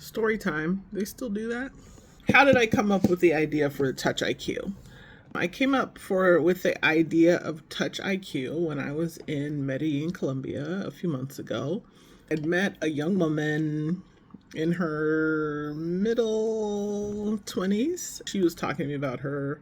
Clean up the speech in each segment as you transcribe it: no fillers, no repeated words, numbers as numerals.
Story time. They still do that? How did I come up with the idea for Touch IQ? I came up with the idea of Touch IQ when I was in Medellin, Colombia a few months ago. I'd met a young woman in her middle 20s. She was talking to me about her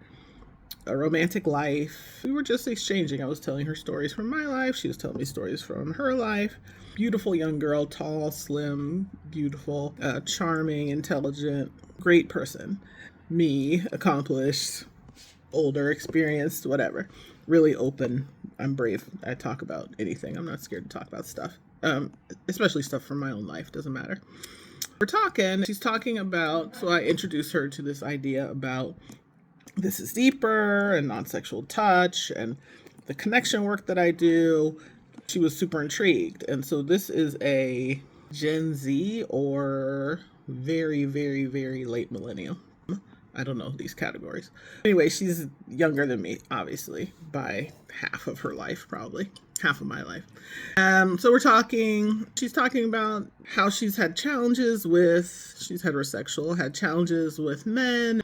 romantic life. We were just exchanging. I was telling her stories from my life. She was telling me stories from her life. Beautiful young girl, tall, slim, beautiful, charming, intelligent, great person. Me, accomplished, older, experienced, whatever. Really open. I'm brave. I talk about anything. I'm not scared to talk about stuff, especially stuff from my own life. Doesn't matter. We're talking. She's talking about, so I introduced her to this idea about This Is Deeper and non-sexual touch and the connection work that I do. She was super intrigued. And so this is a Gen Z or very, very, very late millennial. I don't know these categories. Anyway, she's younger than me, obviously, by half of her life, probably half of my life. So we're talking, she's talking about how she's had challenges she's heterosexual, had challenges with men,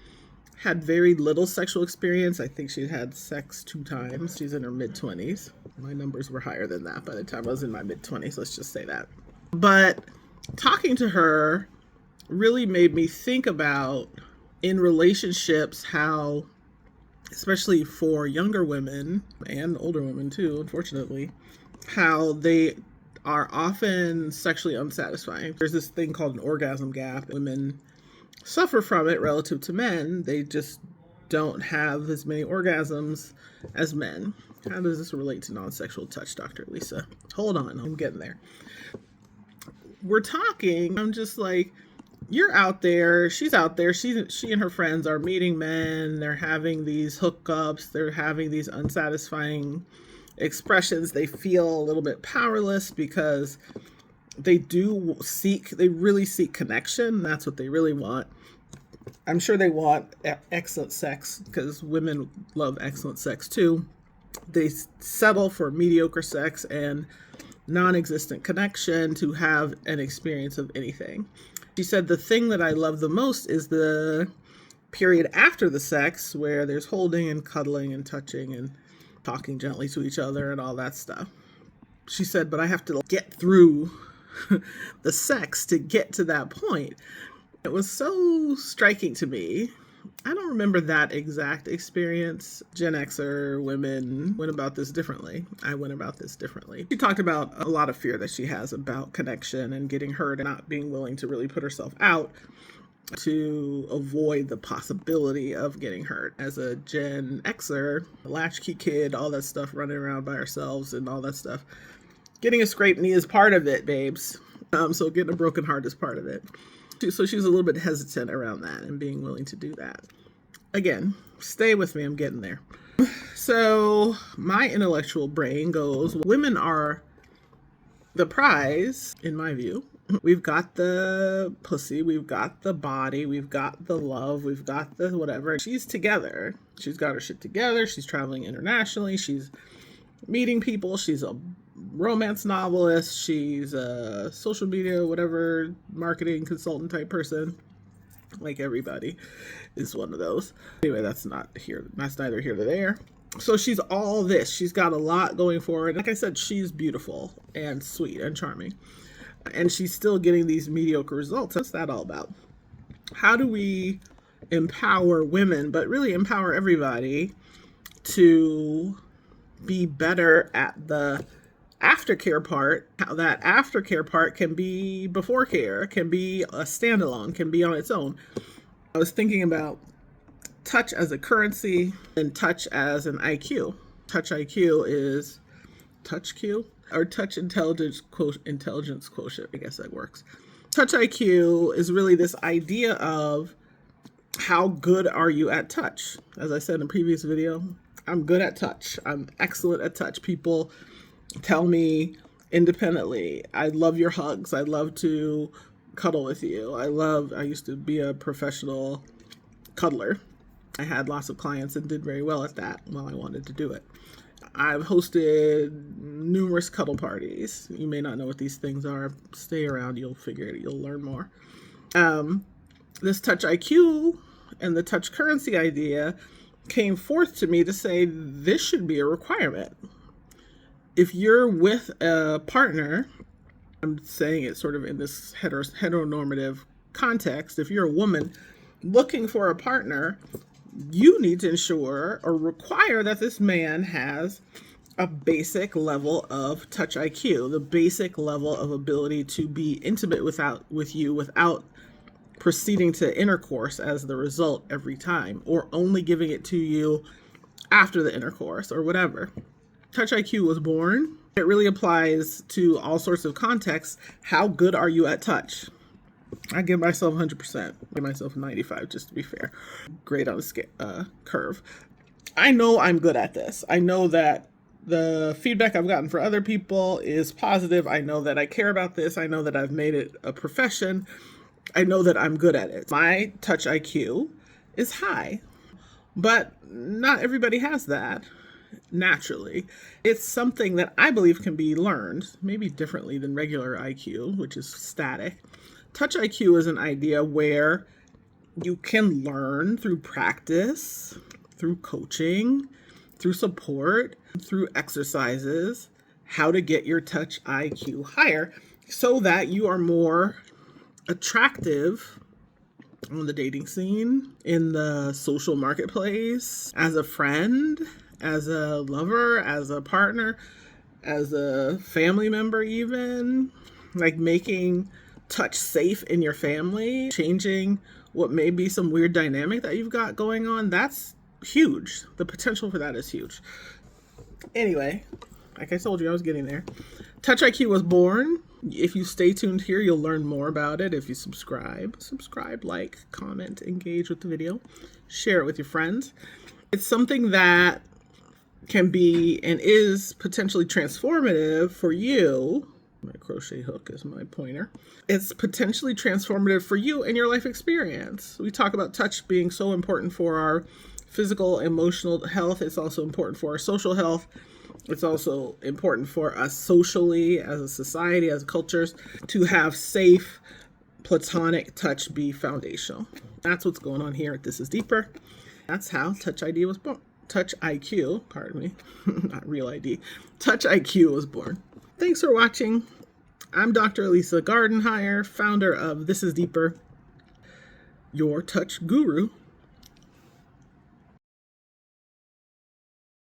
had very little sexual experience. I think she had sex 2 times. She's in her mid-20s. My numbers were higher than that by the time I was in my mid-20s, let's just say that. But talking to her really made me think about, in relationships, how, especially for younger women and older women too, unfortunately, how they are often sexually unsatisfying. There's this thing called an orgasm gap. Women suffer from it relative to men. They just don't have as many orgasms as men. How does this relate to non-sexual touch, Dr. Lisa? Hold on, I'm getting there. We're talking, I'm just like, you're out there, she's out there, she and her friends are meeting men, they're having these hookups, they're having these unsatisfying expressions. They feel a little bit powerless because they really seek connection. That's what they really want. I'm sure they want excellent sex because women love excellent sex too. They settle for mediocre sex and non-existent connection to have an experience of anything. She said the thing that I love the most is the period after the sex where there's holding and cuddling and touching and talking gently to each other and all that stuff. She said, but I have to get through the sex to get to that point. It was so striking to me. I don't remember that exact experience. Gen Xer women went about this differently. I went about this differently. She talked about a lot of fear that she has about connection and getting hurt and not being willing to really put herself out to avoid the possibility of getting hurt. As a Gen Xer, a latchkey kid, all that stuff, running around by ourselves and all that stuff. Getting a scraped knee is part of it, babes. So getting a broken heart is part of it. So she was a little bit hesitant around that and being willing to do that. Again, stay with me, I'm getting there. So my intellectual brain goes, women are the prize, in my view. We've got the pussy, we've got the body, we've got the love, we've got the whatever. She's together. She's got her shit together. She's traveling internationally. She's meeting people. She's a romance novelist. She's a social media, whatever, marketing consultant type person. Like everybody is one of those. Anyway, that's neither here nor there. So she's all this. She's got a lot going for her. Like I said, she's beautiful and sweet and charming. And she's still getting these mediocre results. What's that all about? How do we empower women, but really empower everybody to be better at the aftercare part? How that aftercare part can be before care, can be a standalone, can be on its own. I was thinking about touch as a currency and touch as an IQ. Touch IQ is touch Q or touch intelligence quotient. I guess that works. Touch IQ is really this idea of how good are you at touch? As I said in a previous video, I'm good at touch. I'm excellent at touch. People tell me independently, I love your hugs. I love to cuddle with you. I used to be a professional cuddler. I had lots of clients and did very well at that while I wanted to do it. I've hosted numerous cuddle parties. You may not know what these things are. Stay around, you'll figure it, you'll learn more. This touch IQ and the touch currency idea came forth to me to say this should be a requirement. If you're with a partner, I'm saying it sort of in this heteronormative context, if you're a woman looking for a partner, you need to ensure or require that this man has a basic level of touch IQ, the basic level of ability to be intimate with you without proceeding to intercourse as the result every time, or only giving it to you after the intercourse or whatever. Touch IQ was born. It really applies to all sorts of contexts. How good are you at touch? I give myself 100%. I give myself 95, just to be fair. Great on the curve. I know I'm good at this. I know that the feedback I've gotten for other people is positive. I know that I care about this. I know that I've made it a profession. I know that I'm good at it. My touch IQ is high, but not everybody has that naturally. It's something that I believe can be learned, maybe differently than regular IQ, which is static. Touch IQ is an idea where you can learn through practice, through coaching, through support, through exercises, how to get your touch IQ higher so that you are more attractive on the dating scene, in the social marketplace, as a friend, as a lover, as a partner, as a family member, even like making touch safe in your family, changing what may be some weird dynamic that you've got going on. That's huge. The potential for that is huge. Anyway, like I told you, I was getting there. Touch IQ was born. If you stay tuned here, you'll learn more about it. If you subscribe, like, comment, engage with the video, share it with your friends. It's something that can be and is potentially transformative for you. My crochet hook is my pointer. It's potentially transformative for you and your life experience. We talk about touch being so important for our physical, emotional health. It's also important for our social health. It's also important for us socially, as a society, as cultures, to have safe, platonic touch be foundational. That's what's going on here at This Is Deeper. That's how Touch ID was born. Touch IQ, pardon me, not real ID. Touch IQ was born. Thanks for watching. I'm Dr. Elisa Gardenhire, founder of This Is Deeper, your touch guru.